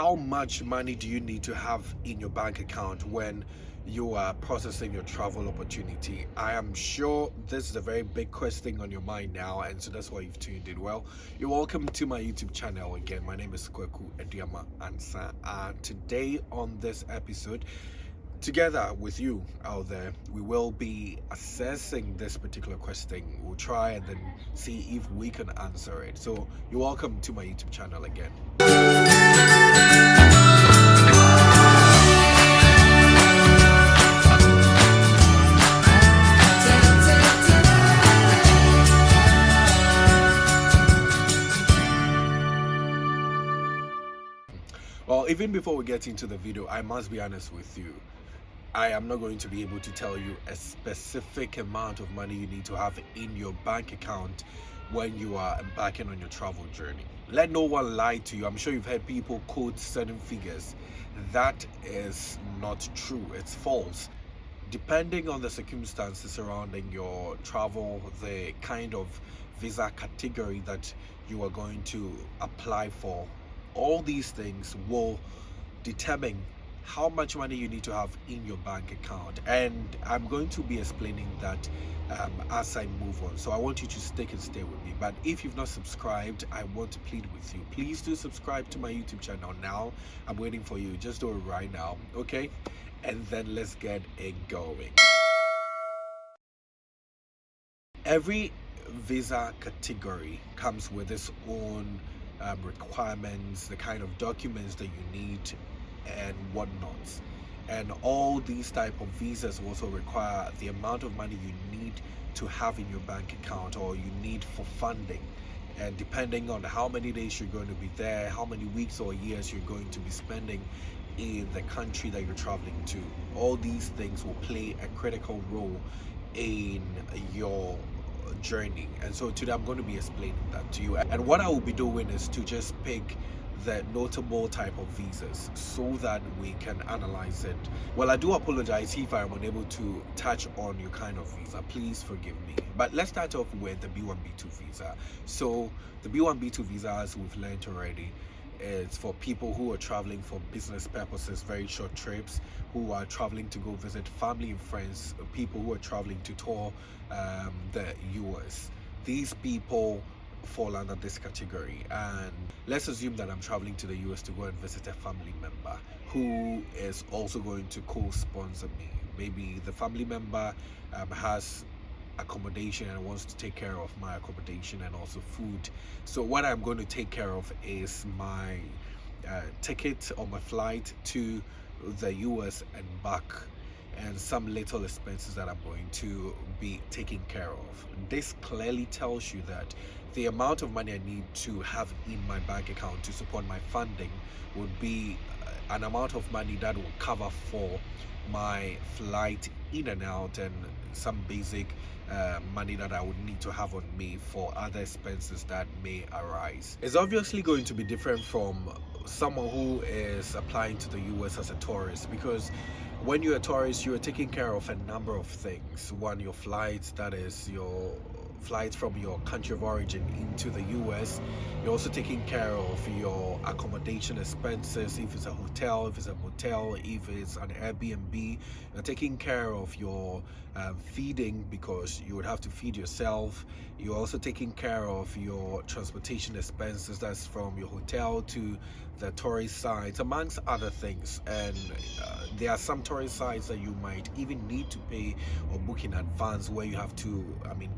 how much money do you need to have in your bank account when you are processing your travel opportunity? I am sure this is a very big question on your mind now, and so that's why you've tuned in. Well, you're welcome to my YouTube channel again. My name is Kweku Ediama Ansa, and today on this episode, together with you out there, we will be assessing this particular question. We'll try and then see if we can answer it. So you're welcome to my YouTube channel again. Well, even before we get into the video, I must be honest with you. I am not going to be able to tell you a specific amount of money you need to have in your bank account when you are embarking on your travel journey. Let no one lie to you. I'm sure you've heard people quote certain figures. That is not true. It's false. Depending on the circumstances surrounding your travel, the kind of visa category that you are going to apply for, all these things will determine how much money you need to have in your bank account, and I'm going to be explaining that as I move on. So I want you to stick and stay with me. But if you've not subscribed, I want to plead with you, please do subscribe to my YouTube channel now. I'm waiting for you. Just do it right now, okay? And then let's get it going. Every visa category comes with its own requirements, the kind of documents that you need and whatnot. And all these type of visas also require the amount of money you need to have in your bank account, or you need for funding. And depending on how many days you're going to be there, how many weeks or years you're going to be spending in the country that you're traveling to, all these things will play a critical role in your journey. And so today I'm going to be explaining that to you, and what I will be doing is to just pick the notable type of visas so that we can analyze it. Well, I do apologize if I am unable to touch on your kind of visa. Please forgive me. But let's start off with the B1 B2 visa. So the B1 B2 visa, as we've learned already, it's for people who are traveling for business purposes, very short trips, who are traveling to go visit family and friends, people who are traveling to tour the US. These people fall under this category, and let's assume that I'm traveling to the US to go and visit a family member who is also going to co-sponsor me. Maybe the family member has accommodation and wants to take care of my accommodation and also food. So what I'm going to take care of is my ticket or my flight to the US and back, and some little expenses that I'm going to be taking care of. This clearly tells you that the amount of money I need to have in my bank account to support my funding would be an amount of money that will cover for my flight in and out, and some basic money that I would need to have on me for other expenses that may arise. It's obviously going to be different from someone who is applying to the US as a tourist, because when you're a tourist, you are taking care of a number of things. One, your flights, that is your flights from your country of origin into the US. You're also taking care of your accommodation expenses, if it's a hotel, if it's a motel, if it's an Airbnb. You're taking care of your feeding, because you would have to feed yourself. You're also taking care of your transportation expenses, that's from your hotel to the tourist sites, amongst other things. And there are some tourist sites that you might even need to pay or book in advance, where you have to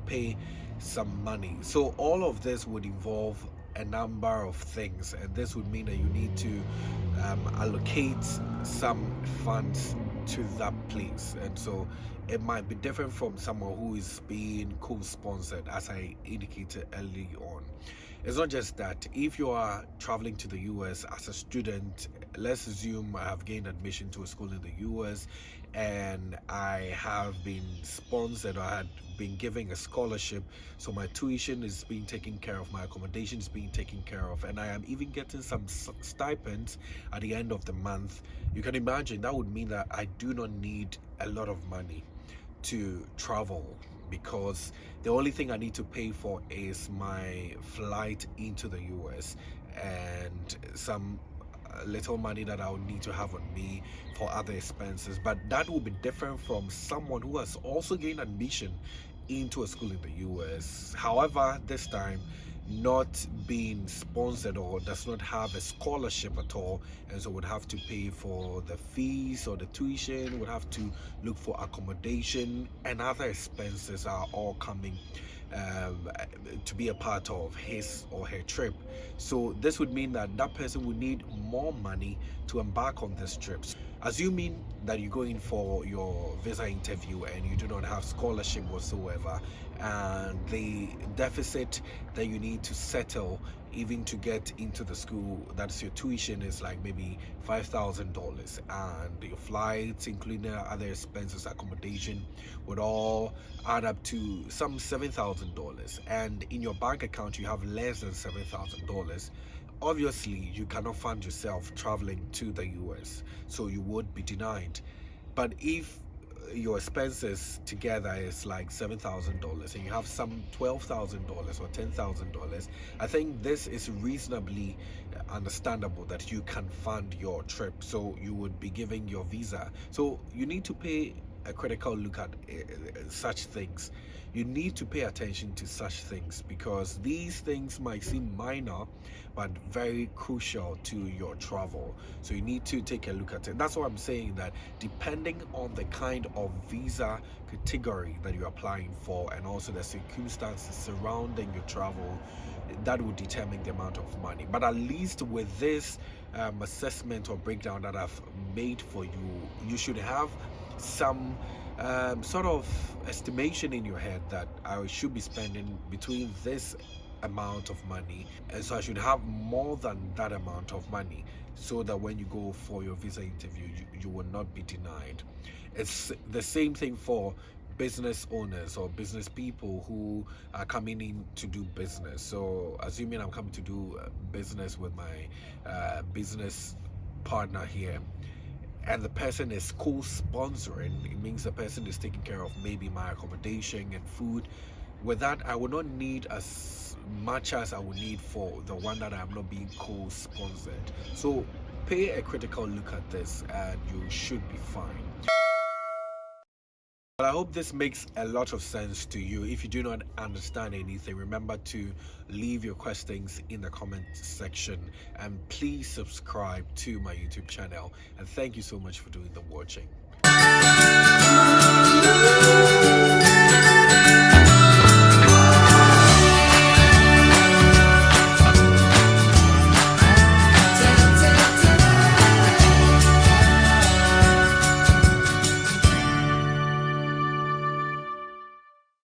pay some money. So all of this would involve a number of things, and this would mean that you need to allocate some funds to that place. And so it might be different from someone who is being co-sponsored, as I indicated early on. It's not just that. If you are traveling to the US as a student, let's assume I have gained admission to a school in the US and I have been sponsored, or I had been giving a scholarship, so my tuition is being taken care of, my accommodation is being taken care of, and I am even getting some stipends at the end of the month. You can imagine that would mean that I do not need a lot of money to travel, because the only thing I need to pay for is my flight into the US and some little money that I'll need to have on me for other expenses. But that will be different from someone who has also gained admission into a school in the US. However, this time not being sponsored or does not have a scholarship at all, and so would have to pay for the fees or the tuition, would have to look for accommodation, and other expenses are all coming to be a part of his or her trip. So this would mean that that person would need more money to embark on this trip. Assuming that you go in for your visa interview and you do not have scholarship whatsoever, and the deficit that you need to settle even to get into the school, that's your tuition, is like maybe $5,000, and your flights including other expenses, accommodation, would all add up to some $7,000, and in your bank account you have less than $7,000. Obviously you cannot fund yourself traveling to the US, so you would be denied. But if your expenses together is like $7,000 and you have some $12,000 or $10,000, I think this is reasonably understandable that you can fund your trip, so you would be giving your visa. So you need to pay a critical look at such things. You need to pay attention to such things, because these things might seem minor but very crucial to your travel. So you need to take a look at it. That's why I'm saying that depending on the kind of visa category that you're applying for, and also the circumstances surrounding your travel, that will determine the amount of money. But at least with this assessment or breakdown that I've made for you, you should have some sort of estimation in your head that I should be spending between this amount of money, and so I should have more than that amount of money, so that when you go for your visa interview you will not be denied. It's the same thing for business owners or business people who are coming in to do business. So assuming I'm coming to do business with my business partner here, and the person is co-sponsoring, it means the person is taking care of maybe my accommodation and food. With that, I will not need as much as I would need for the one that I'm not being co-sponsored. So pay a critical look at this and you should be fine. But I hope this makes a lot of sense to you. If you do not understand anything, remember to leave your questions in the comment section, and please subscribe to my YouTube channel. And thank you so much for doing the watching.